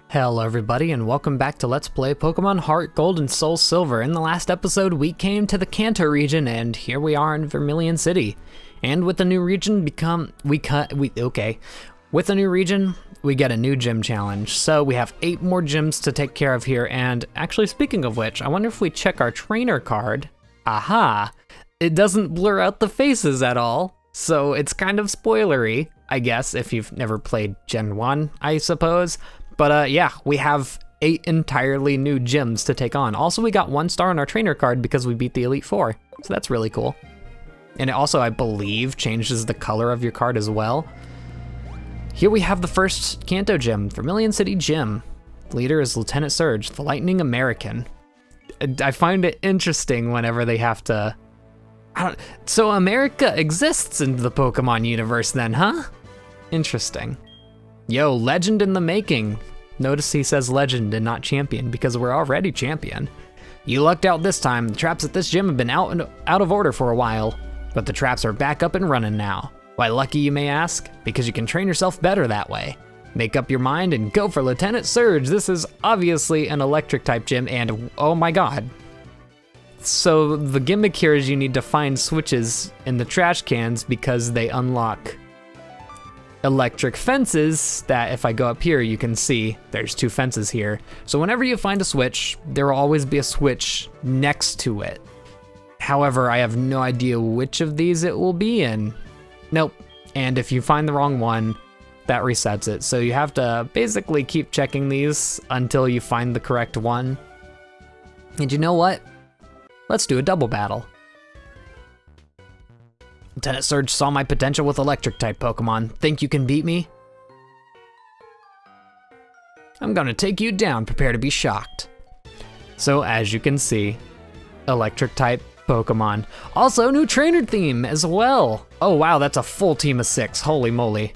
Hello everybody and welcome back to Let's Play Pokemon Heartgold and Soul Silver. In the last episode we came to the Kanto region and here we are in Vermilion City. And with the new region we get a new gym challenge. So we have 8 more gyms to take care of here, and actually speaking of which, I wonder if we check our trainer card. Aha! It doesn't blur out the faces at all, so it's kind of spoilery, I guess, if you've never played Gen 1, I suppose. But yeah, we have 8 entirely new gyms to take on. Also, we got 1 star on our trainer card because we beat the Elite Four, so that's really cool. And it also, I believe, changes the color of your card as well. Here we have the first Kanto gym, Vermilion City Gym. The leader is Lieutenant Surge, the Lightning American. I find it interesting whenever they have to... So America exists in the Pokemon universe then, huh? Interesting. Yo, legend in the making. Notice he says legend and not champion because we're already champion. You lucked out this time. The traps at this gym have been out of order for a while, but the traps are back up and running now. Why lucky, you may ask? Because you can train yourself better that way. Make up your mind and go for Lieutenant Surge. This is obviously an electric type gym and oh my god. So the gimmick here is you need to find switches in the trash cans because they unlock electric fences that if I go up here, you can see there's 2 fences here. So whenever you find a switch, there will always be a switch next to it. However, I have no idea which of these it will be in. Nope. And if you find the wrong one, that resets it. So you have to basically keep checking these until you find the correct one. And you know what? Let's do a double battle. Lieutenant Surge saw my potential with electric type Pokemon. Think you can beat me? I'm gonna take you down, prepare to be shocked. So as you can see, electric type Pokemon. Also new trainer theme as well. Oh wow, that's a full team of 6, holy moly.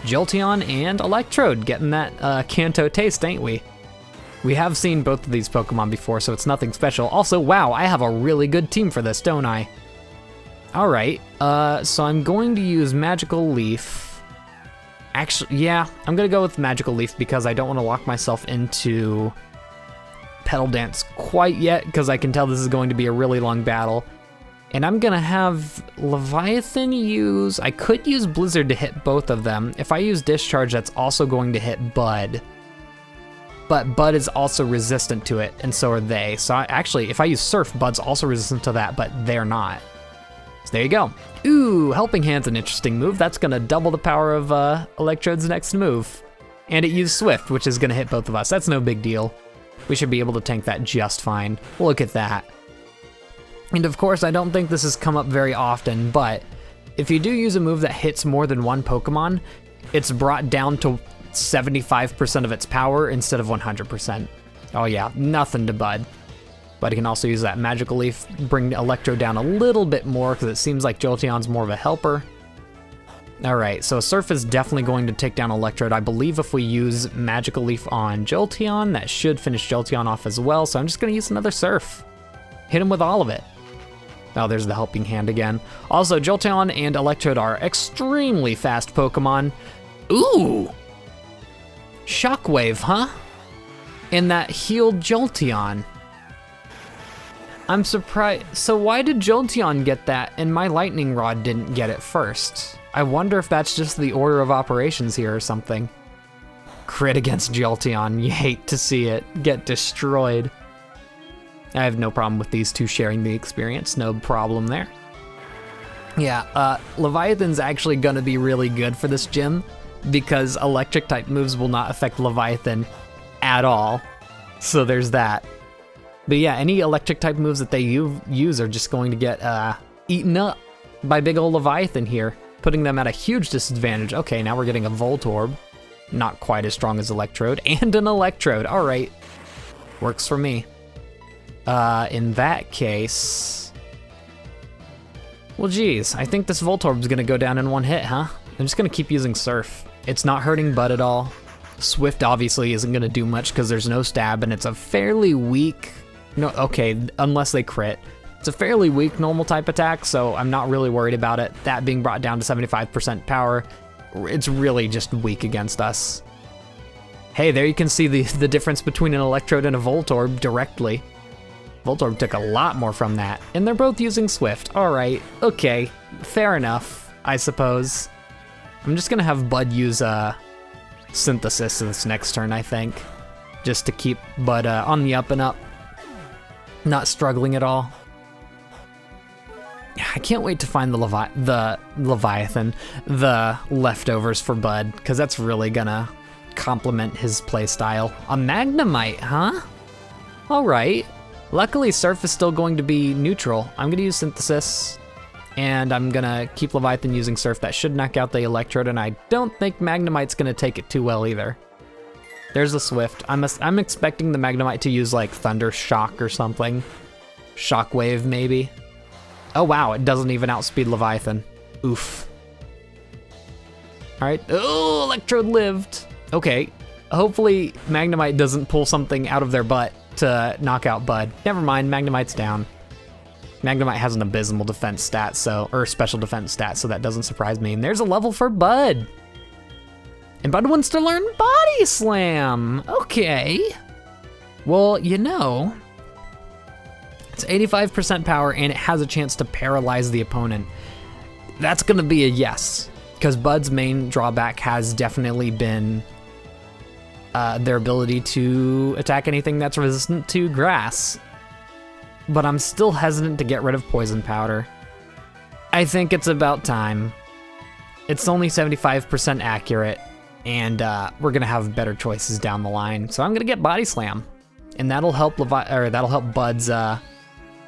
Jolteon and Electrode getting that Kanto taste, ain't we? We have seen both of these Pokemon before, so it's nothing special. Also, wow, I have a really good team for this, don't I? All right, so I'm going to use Magical Leaf. Actually, yeah, I'm gonna go with Magical Leaf because I don't wanna lock myself into Petal Dance quite yet because I can tell this is going to be a really long battle. And I'm gonna have Leviathan use, I could use Blizzard to hit both of them. If I use Discharge, that's also going to hit Bud. But Bud is also resistant to it, and so are they. So actually, if I use Surf, Bud's also resistant to that, but they're not. So there you go. Ooh, Helping Hand's an interesting move. That's gonna double the power of Electrode's next move. And it used Swift, which is gonna hit both of us. That's no big deal. We should be able to tank that just fine. Look at that. And of course, I don't think this has come up very often, but if you do use a move that hits more than one Pokemon, it's brought down to 75% of its power instead of 100%. Oh yeah, nothing to Bud. But he can also use that Magical Leaf, bring Electro down a little bit more because it seems like Jolteon's more of a helper. All right, so Surf is definitely going to take down Electrode. I believe if we use Magical Leaf on Jolteon, that should finish Jolteon off as well. So I'm just gonna use another Surf. Hit him with all of it. Oh, there's the Helping Hand again. Also, Jolteon and Electrode are extremely fast Pokemon. Ooh! Shockwave, huh? And that healed Jolteon. I'm surprised. So why did Jolteon get that and my Lightning Rod didn't get it first? I wonder if that's just the order of operations here or something. Crit against Jolteon. You hate to see it get destroyed. I have no problem with these two sharing the experience. No problem there. Yeah, Leviathan's actually gonna be really good for this gym because electric type moves will not affect Leviathan at all. So there's that. But yeah, any electric type moves that they use are just going to get eaten up by big ol' Leviathan here, putting them at a huge disadvantage. Okay, now we're getting a Voltorb. Not quite as strong as Electrode, and an Electrode. All right, works for me. In that case, well, geez, I think this Voltorb's gonna go down in one hit, huh? I'm just gonna keep using Surf. It's not hurting Bud at all. Swift obviously isn't gonna do much because there's no stab, and it's a fairly weak, no, okay, unless they crit. It's a fairly weak normal type attack, so I'm not really worried about it. That being brought down to 75% power, it's really just weak against us. Hey, there you can see the difference between an Electrode and a Voltorb directly. Voltorb took a lot more from that, and they're both using Swift. All right, okay, fair enough, I suppose. I'm just gonna have Bud use Synthesis this next turn, I think, just to keep Bud on the up and up, not struggling at all. I can't wait to find the Leviathan, the leftovers for Bud, because that's really gonna complement his playstyle. A Magnemite, huh? All right. Luckily, Surf is still going to be neutral. I'm gonna use Synthesis, and I'm gonna keep Leviathan using Surf. That should knock out the Electrode, and I don't think Magnemite's gonna take it too well either. There's the Swift. I'm expecting the Magnemite to use like Thunder Shock or something. Shockwave, maybe. Oh wow, it doesn't even outspeed Leviathan. Oof. All right, oh, Electrode lived. Okay, hopefully Magnemite doesn't pull something out of their butt to knock out Bud. Never mind, Magnemite's down. Magnemite has an abysmal defense stat, or special defense stat, so that doesn't surprise me. And there's a level for Bud. And Bud wants to learn Body Slam. Okay. Well, you know, it's 85% power and it has a chance to paralyze the opponent. That's gonna be a yes, because Bud's main drawback has definitely been their ability to attack anything that's resistant to grass. But I'm still hesitant to get rid of Poison Powder. I think it's about time. It's only 75% accurate, and we're gonna have better choices down the line. So I'm gonna get Body Slam, and that'll help Bud's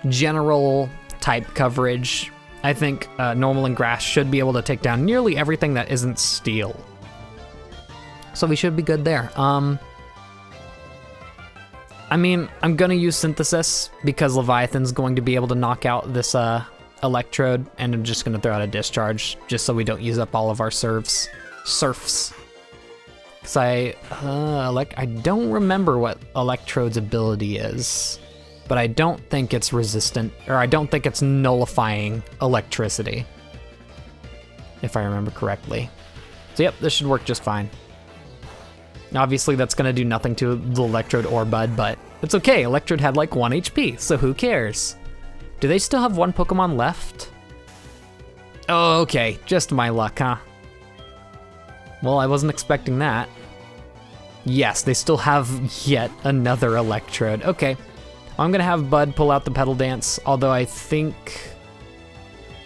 general type coverage. I think Normal and Grass should be able to take down nearly everything that isn't Steel. So we should be good there. I mean, I'm gonna use Synthesis because Leviathan's going to be able to knock out this Electrode, and I'm just gonna throw out a Discharge just so we don't use up all of our surfs. Cause I don't remember what Electrode's ability is, but I don't think it's resistant, or I don't think it's nullifying electricity, if I remember correctly. So yep, this should work just fine. Obviously that's gonna do nothing to the Electrode or Bud, but it's okay, Electrode had like 1 HP, so who cares? Do they still have 1 Pokemon left? Oh, okay, just my luck, huh? Well, I wasn't expecting that. Yes, they still have yet another Electrode. Okay, I'm gonna have Bud pull out the Petal Dance, although I think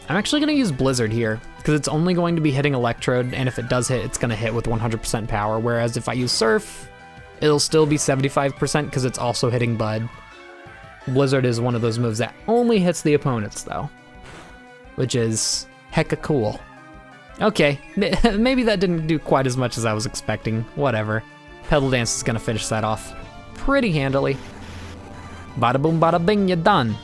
I'm actually gonna use Blizzard here, because it's only going to be hitting Electrode, and if it does hit, it's gonna hit with 100% power, whereas if I use Surf, it'll still be 75% because it's also hitting Bud. Blizzard is one of those moves that only hits the opponents though, which is hecka cool. Okay, maybe that didn't do quite as much as I was expecting, whatever. Petal Dance is gonna finish that off pretty handily. Bada boom, bada bing, you're done.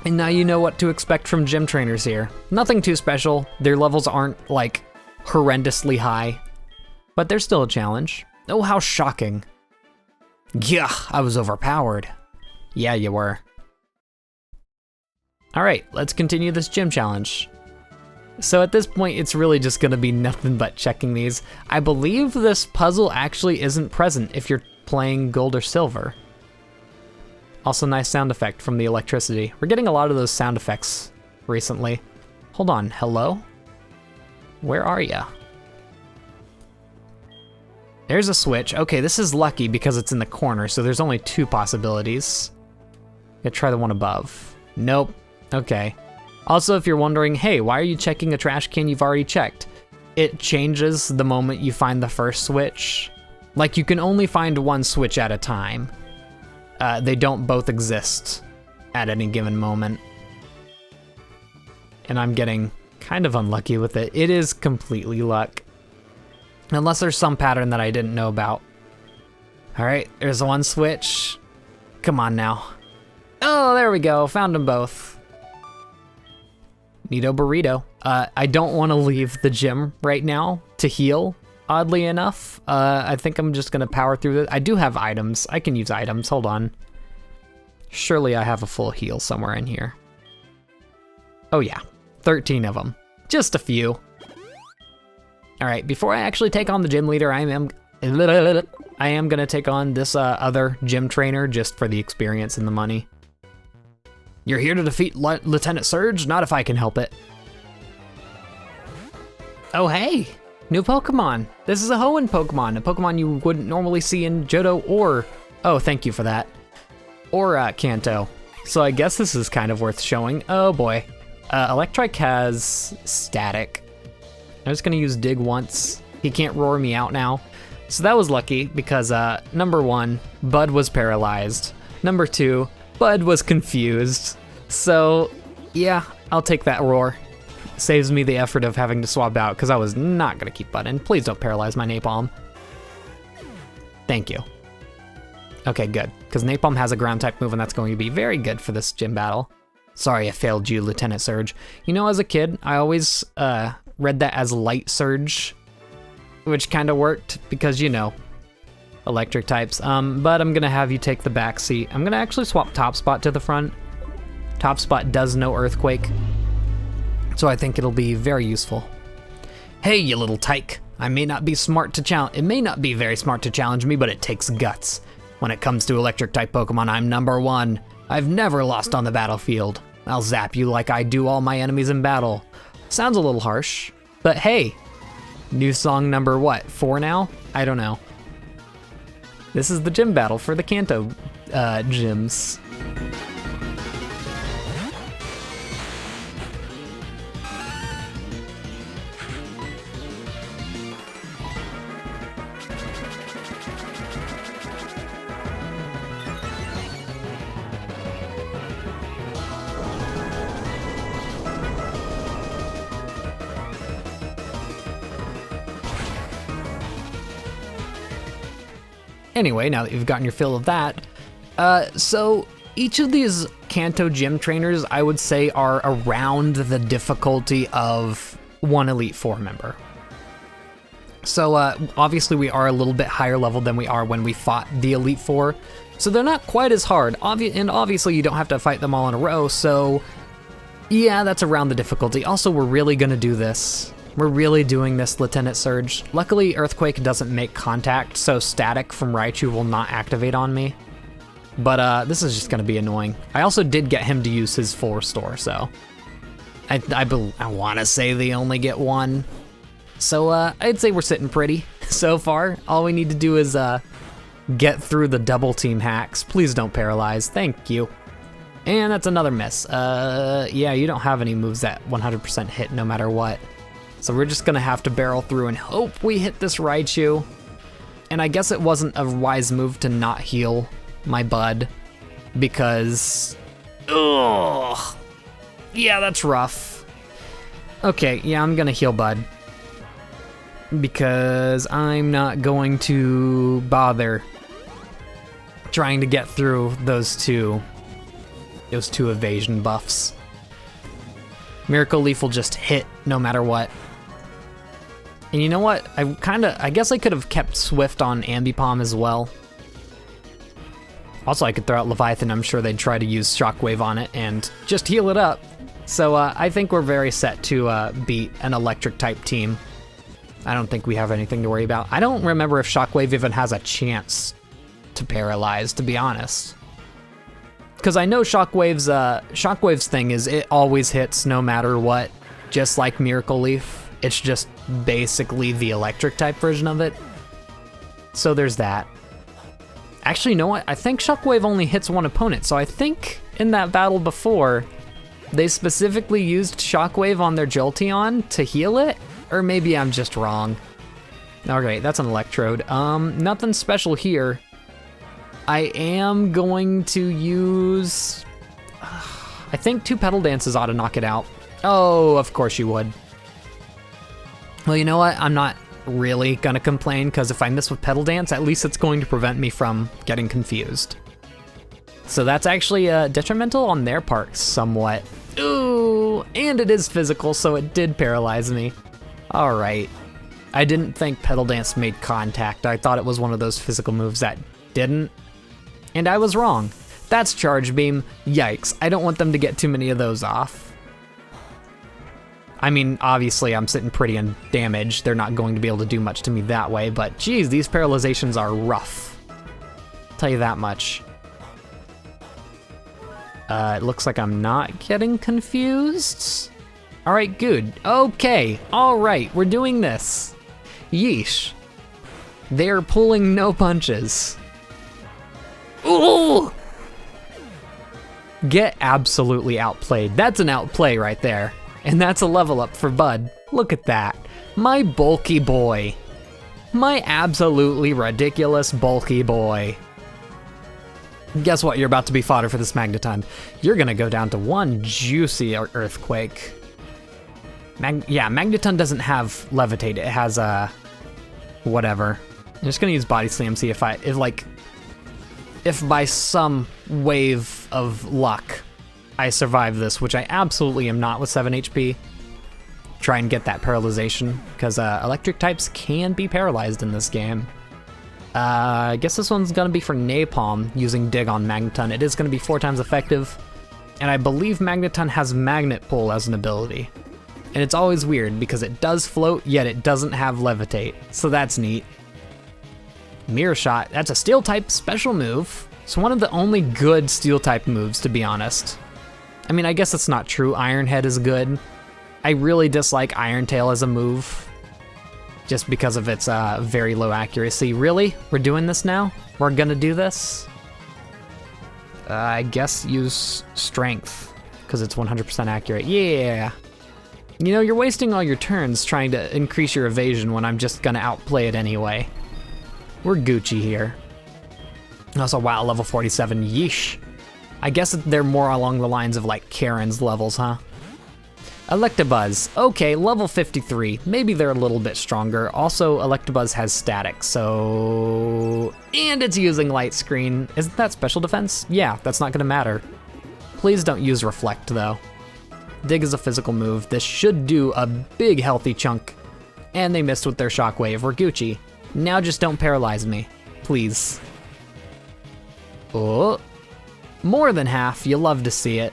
And now you know what to expect from gym trainers here. Nothing too special. Their levels aren't like horrendously high, but they're still a challenge. Oh, how shocking. Yeah, I was overpowered. Yeah, you were. All right, let's continue this gym challenge. So at this point, it's really just gonna be nothing but checking these. I believe this puzzle actually isn't present if you're playing Gold or Silver. Also, nice sound effect from the electricity. We're getting a lot of those sound effects recently. Hold on, hello? Where are ya? There's a switch. Okay, this is lucky because it's in the corner, so there's only 2 possibilities. Gonna try the one above. Nope, okay. Also, if you're wondering, hey, why are you checking a trash can you've already checked? It changes the moment you find the first switch. Like, you can only find 1 switch at a time. They don't both exist at any given moment. And I'm getting kind of unlucky with it. It is completely luck. Unless there's some pattern that I didn't know about. All right, there's 1 switch. Come on now. Oh, there we go, found them both. Neato burrito. I don't want to leave the gym right now to heal, oddly enough. I think I'm just gonna power through this. I do have items, I can use items, hold on. Surely I have a full heal somewhere in here. Oh yeah, 13 of them, just a few. All right, before I actually take on the gym leader, I am gonna take on this other gym trainer just for the experience and the money. You're here to defeat Lieutenant Surge? Not if I can help it. Oh hey, new Pokemon. This is a Hoenn Pokemon, a Pokemon you wouldn't normally see in Johto or, oh thank you for that, or Kanto. So I guess this is kind of worth showing. Oh boy, Electrike has Static. I'm just gonna use Dig once. He can't roar me out now. So that was lucky because number 1, Bud was paralyzed. Number 2, Bud was confused. So yeah, I'll take that roar. Saves me the effort of having to swap out because I was not gonna keep Bud in. Please don't paralyze my Napalm. Thank you. Okay, good, because Napalm has a ground type move and that's going to be very good for this gym battle. Sorry I failed you, Lieutenant Surge. You know, as a kid, I always read that as Light Surge, which kind of worked because, you know, electric types. But I'm gonna have you take the back seat. I'm gonna actually swap Top Spot to the front. Top Spot does no Earthquake, so I think it'll be very useful. Hey, you little tyke. It may not be very smart to challenge me, but it takes guts. When it comes to electric type Pokemon, I'm number 1. I've never lost on the battlefield. I'll zap you like I do all my enemies in battle. Sounds a little harsh, but hey, new song number what, 4 now? I don't know. This is the gym battle for the Kanto gyms. Anyway, now that you've gotten your fill of that, so each of these Kanto gym trainers, I would say, are around the difficulty of one Elite Four member. So obviously we are a little bit higher level than we are when we fought the Elite Four, so they're not quite as hard. And obviously you don't have to fight them all in a row, so yeah, that's around the difficulty. Also, we're really gonna do this. We're really doing this, Lieutenant Surge. Luckily, Earthquake doesn't make contact, so Static from Raichu will not activate on me. But this is just gonna be annoying. I also did get him to use his full restore, so I wanna say they only get 1. So I'd say we're sitting pretty so far. All we need to do is get through the double team hacks. Please don't paralyze, thank you. And that's another miss. Yeah, you don't have any moves that 100% hit no matter what. So we're just gonna have to barrel through and hope we hit this Raichu. And I guess it wasn't a wise move to not heal my Bud because, ugh, yeah, that's rough. Okay, yeah, I'm gonna heal Bud because I'm not going to bother trying to get through those two evasion buffs. Miracle Leaf will just hit no matter what. And you know what? I guess I could have kept Swift on Ambipom as well. Also, I could throw out Leviathan. I'm sure they'd try to use Shockwave on it and just heal it up. So I think we're very set to beat an electric type team. I don't think we have anything to worry about. I don't remember if Shockwave even has a chance to paralyze, to be honest. Because I know Shockwave's thing is it always hits no matter what, just like Miracle Leaf. It's just basically the electric type version of it. So there's that. Actually, you know what? I think Shockwave only hits one opponent, so I think in that battle before, they specifically used Shockwave on their Jolteon to heal it? Or maybe I'm just wrong. Okay, that's an Electrode. Nothing special here. I am going to use... I think 2 Petal Dances ought to knock it out. Oh, of course you would. Well, you know what? I'm not really gonna complain, because if I miss with Petal Dance, at least it's going to prevent me from getting confused. So that's actually detrimental on their part, somewhat. Ooh, and it is physical, so it did paralyze me. All right. I didn't think Petal Dance made contact. I thought it was one of those physical moves that didn't. And I was wrong. That's Charge Beam. Yikes, I don't want them to get too many of those off. I mean, obviously I'm sitting pretty undamaged. They're not going to be able to do much to me that way, but geez, these paralyzations are rough. I'll tell you that much. It looks like I'm not getting confused. All right, good. Okay, all right, we're doing this. Yeesh. They're pulling no punches. Ooh! Get absolutely outplayed. That's an outplay right there. And that's a level up for Bud. Look at that. My bulky boy. My absolutely ridiculous bulky boy. Guess what? You're about to be fodder for this Magneton. You're gonna go down to one juicy earthquake. Magneton doesn't have levitate. It has whatever. I'm just gonna use body slam. See if by some wave of luck I survive this, which I absolutely am not with 7 HP. Try and get that paralyzation because electric types can be paralyzed in this game. I guess this one's gonna be for Napalm using Dig on Magneton. It is gonna be 4 times effective, and I believe Magneton has Magnet Pull as an ability. And it's always weird because it does float, yet it doesn't have Levitate, so that's neat. Mirror Shot, that's a Steel type special move. It's one of the only good Steel type moves, to be honest. I mean, I guess it's not true, Iron Head is good. I really dislike Iron Tail as a move, just because of its very low accuracy. Really? We're doing this now? We're gonna do this? I guess use Strength, because it's 100% accurate. Yeah! You know, you're wasting all your turns trying to increase your evasion when I'm just gonna outplay it anyway. We're Gucci here. Also, wow, level 47, yeesh. I guess they're more along the lines of like Karen's levels, huh? Electabuzz, okay, level 53. Maybe they're a little bit stronger. Also, Electabuzz has static, so... And it's using Light Screen. Isn't that special defense? Yeah, that's not gonna matter. Please don't use Reflect, though. Dig is a physical move. This should do a big healthy chunk. And they missed with their Shockwave. We're Gucci. Now just don't paralyze me, please. Oh, more than half, you love to see it.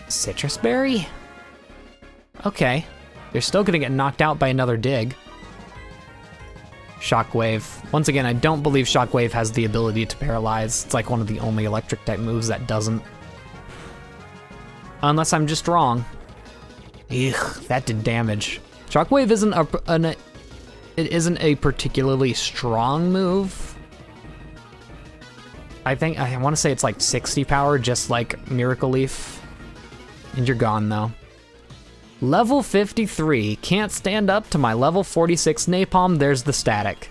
Citrus Berry? Okay, you're still gonna get knocked out by another Dig. Shockwave. Once again, I don't believe Shockwave has the ability to paralyze. It's like one of the only electric type moves that doesn't. Unless I'm just wrong. Ugh, that did damage. Shockwave isn't a particularly strong move. I want to say it's like 60 power, just like Miracle Leaf. And you're gone though. Level 53, can't stand up to my level 46 Napalm. There's the static.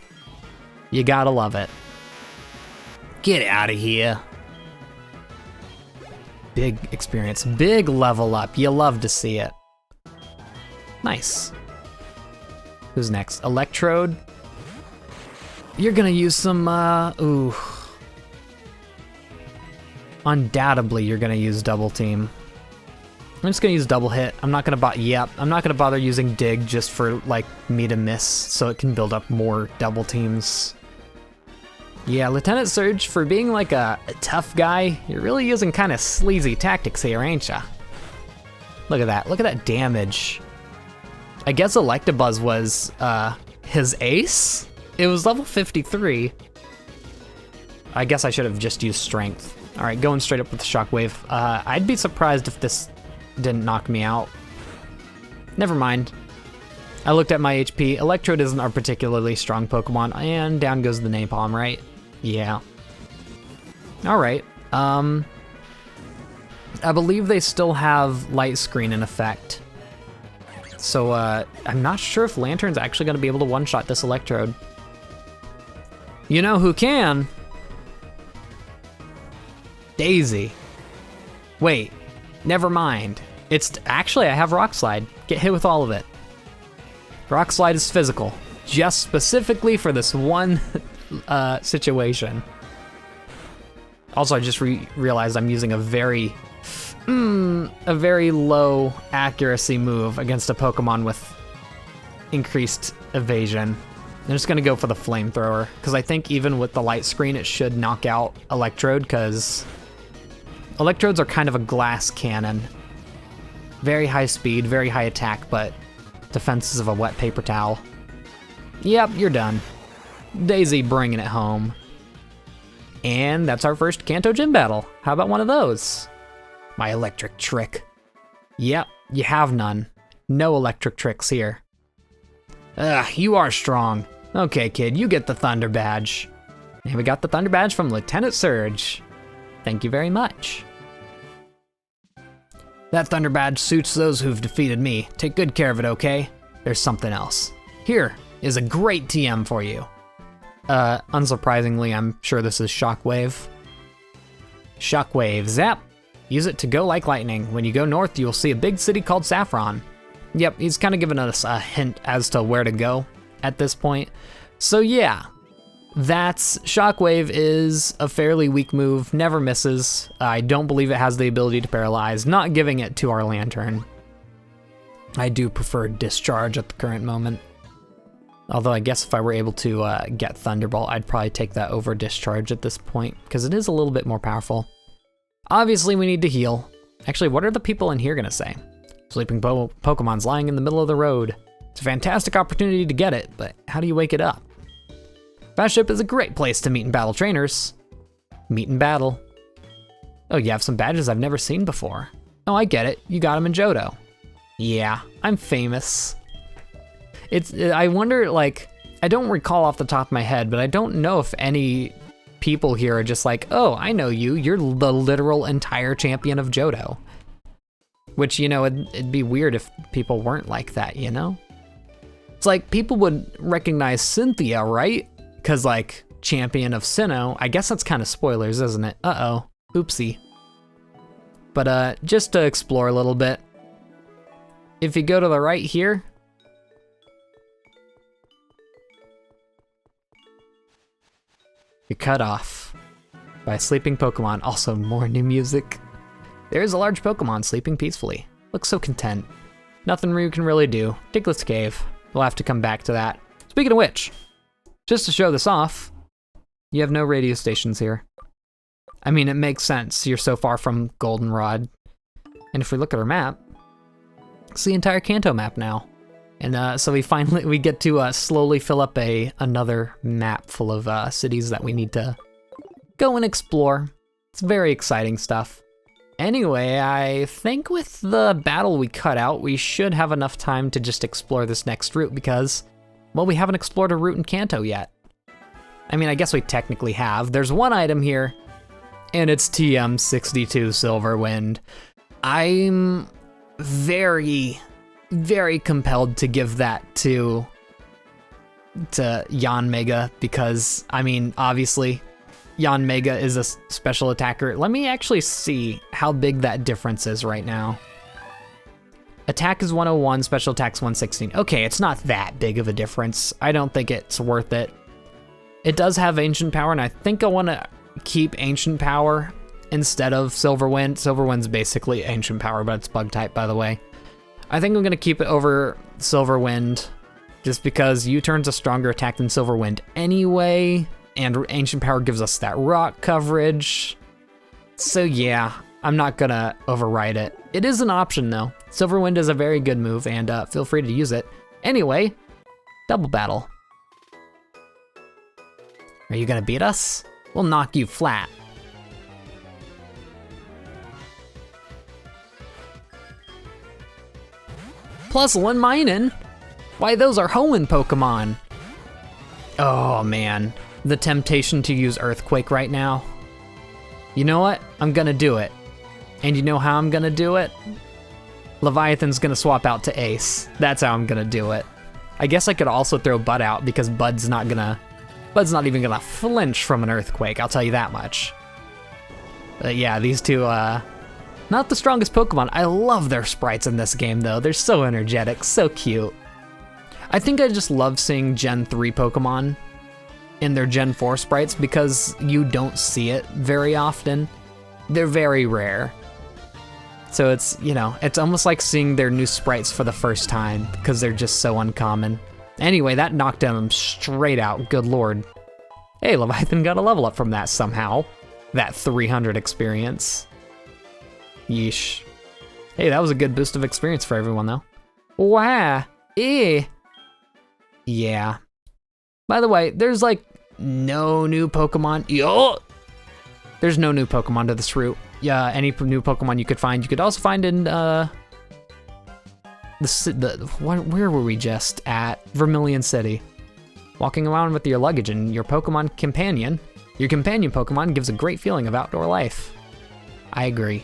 You gotta love it. Get out of here. Big experience, big level up. You love to see it. Nice. Who's next? Electrode. You're gonna use some, ooh. Undoubtedly, you're gonna use Double Team. I'm just gonna use Double Hit. I'm not gonna bother using Dig just for like me to miss so it can build up more Double Teams. Yeah, Lieutenant Surge, for being like a tough guy, you're really using kind of sleazy tactics here, ain't ya? Look at that damage. I guess Electabuzz was his ace? It was level 53. I guess I should have just used Strength. All right, going straight up with the Shockwave. I'd be surprised if this didn't knock me out. Never mind. I looked at my HP. Electrode isn't a particularly strong Pokemon, and down goes the Napalm, right? Yeah. All right. I believe they still have Light Screen in effect. So I'm not sure if Lantern's actually gonna be able to one-shot this Electrode. You know who can? Daisy. Wait, never mind. It's actually, I have Rock Slide. Get hit with all of it. Rock Slide is physical, just specifically for this one situation. Also, I just realized I'm using a very low accuracy move against a Pokemon with increased evasion. I'm just gonna go for the Flamethrower, because I think even with the Light Screen, it should knock out Electrode, because Electrodes are kind of a glass cannon. Very high speed, very high attack, but defenses of a wet paper towel. Yep, you're done. Daisy bringing it home. And that's our first Kanto gym battle. How about one of those? My electric trick. Yep, you have none. No electric tricks here. Ugh, you are strong. Okay, kid, you get the Thunder Badge. And we got the Thunder Badge from Lieutenant Surge. Thank you very much. That Thunder Badge suits those who've defeated me. Take good care of it, okay? There's something else. Here is a great TM for you. Unsurprisingly, I'm sure this is Shockwave. Shockwave, zap. Use it to go like lightning. When you go north, you'll see a big city called Saffron. Yep, he's kind of given us a hint as to where to go at this point. So yeah, that's Shockwave is a fairly weak move, never misses. I don't believe it has the ability to paralyze, not giving it to our Lantern. I do prefer Discharge at the current moment. Although I guess if I were able to get Thunderbolt, I'd probably take that over Discharge at this point, because it is a little bit more powerful. Obviously, we need to heal. Actually, what are the people in here gonna say? Sleeping Pokemon's lying in the middle of the road. It's a fantastic opportunity to get it, but how do you wake it up? Battleship is a great place to meet and battle trainers. Meet and battle. Oh, you have some badges I've never seen before. Oh, I get it. You got them in Johto. Yeah, I'm famous. I wonder, like, I don't recall off the top of my head, but I don't know if any people here are just like, oh, I know you. You're the literal entire champion of Johto. Which, you know, it'd be weird if people weren't like that, you know? It's like people would recognize Cynthia, right? Because, like, champion of Sinnoh. I guess that's kind of spoilers, isn't it? Uh-oh. Oopsie. But just to explore a little bit, if you go to the right here, you're cut off by a sleeping Pokemon. Also, more new music. There is a large Pokemon sleeping peacefully. Looks so content. Nothing Ryu can really do. Diglets Cave. We'll have to come back to that. Speaking of which, just to show this off, you have no radio stations here. I mean, it makes sense. You're so far from Goldenrod. And if we look at our map, it's the entire Kanto map now. And so we get to slowly fill up another map full of cities that we need to go and explore. It's very exciting stuff. Anyway, I think with the battle we cut out, we should have enough time to just explore this next route because, well, we haven't explored a route in Kanto yet. I mean, I guess we technically have. There's one item here, and it's TM62 Silverwind. I'm very, very compelled to give that to Yanmega because, I mean, obviously, Yanmega is a special attacker. Let me actually see how big that difference is right now. Attack is 101, special attack's 116. Okay, it's not that big of a difference. I don't think it's worth it. It does have Ancient Power, and I think I want to keep Ancient Power instead of Silverwind. Silverwind's basically Ancient Power, but it's Bug type, by the way. I think I'm going to keep it over Silverwind, just because U-turn's a stronger attack than Silverwind anyway. And Ancient Power gives us that rock coverage. So yeah, I'm not gonna override it. It is an option though. Silverwind is a very good move and feel free to use it. Anyway, double battle. Are you gonna beat us? We'll knock you flat. +1 Minun? Why, those are Hoenn Pokemon. Oh man. The temptation to use Earthquake right now. You know what? I'm gonna do it. And you know how I'm gonna do it? Leviathan's gonna swap out to Ace. That's how I'm gonna do it. I guess I could also throw Bud out because Bud's not even gonna flinch from an Earthquake, I'll tell you that much. But yeah, these two, not the strongest Pokemon. I love their sprites in this game though. They're so energetic, so cute. I think I just love seeing Gen 3 Pokemon in their Gen 4 sprites because you don't see it very often. They're very rare. So it's, you know, it's almost like seeing their new sprites for the first time because they're just so uncommon. Anyway, that knocked them straight out, good lord. Hey, Leviathan got a level up from that somehow. That 300 experience. Yeesh. Hey, that was a good boost of experience for everyone, though. Wow. Yeah. By the way, there's like no new Pokemon. Yo! There's no new Pokemon to this route. Yeah, any new Pokemon you could find, you could also find in where were we just at? Vermilion City. Walking around with your luggage and your Pokemon companion. Your companion Pokemon gives a great feeling of outdoor life. I agree.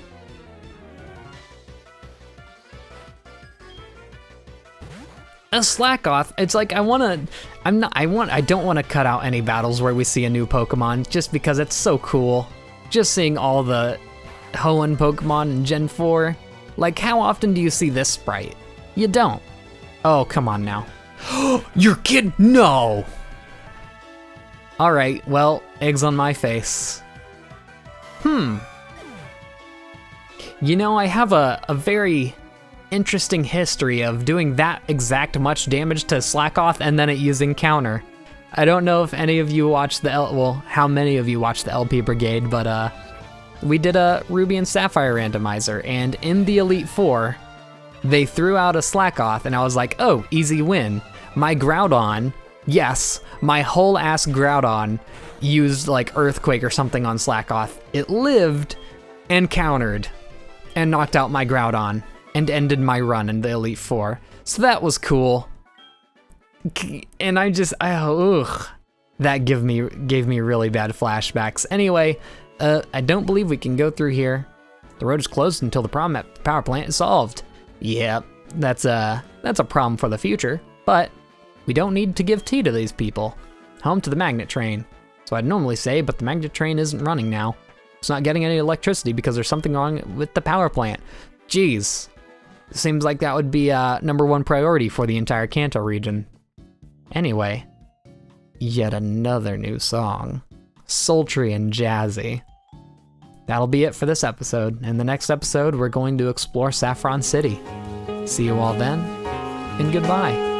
A Slackoth, it's like I don't want to cut out any battles where we see a new Pokemon just because it's so cool. Just seeing all the Hoenn Pokemon in Gen 4. Like, how often do you see this sprite? You don't. Oh, come on now. You're kidding? No! Alright, well, eggs on my face. You know, I have a very interesting history of doing that exact much damage to Slackoth and then it using counter. I don't know if any of you watched how many of you watched the LP Brigade, but we did a Ruby and Sapphire randomizer, and in the Elite Four, they threw out a Slackoth, and I was like, oh, easy win. My Groudon, yes, my whole ass Groudon used like Earthquake or something on Slackoth. It lived and countered and knocked out my Groudon and ended my run in the Elite Four. So that was cool. And that gave me really bad flashbacks. Anyway, I don't believe we can go through here. The road is closed until the problem at the power plant is solved. Yep, that's a problem for the future, but we don't need to give tea to these people. Home to the magnet train. So I'd normally say, but the magnet train isn't running now. It's not getting any electricity because there's something wrong with the power plant. Jeez, seems like that would be #1 priority for the entire Kanto region. Anyway, yet another new song. Sultry and jazzy. That'll be it for this episode. In the next episode, we're going to explore Saffron City. See you all then, and goodbye.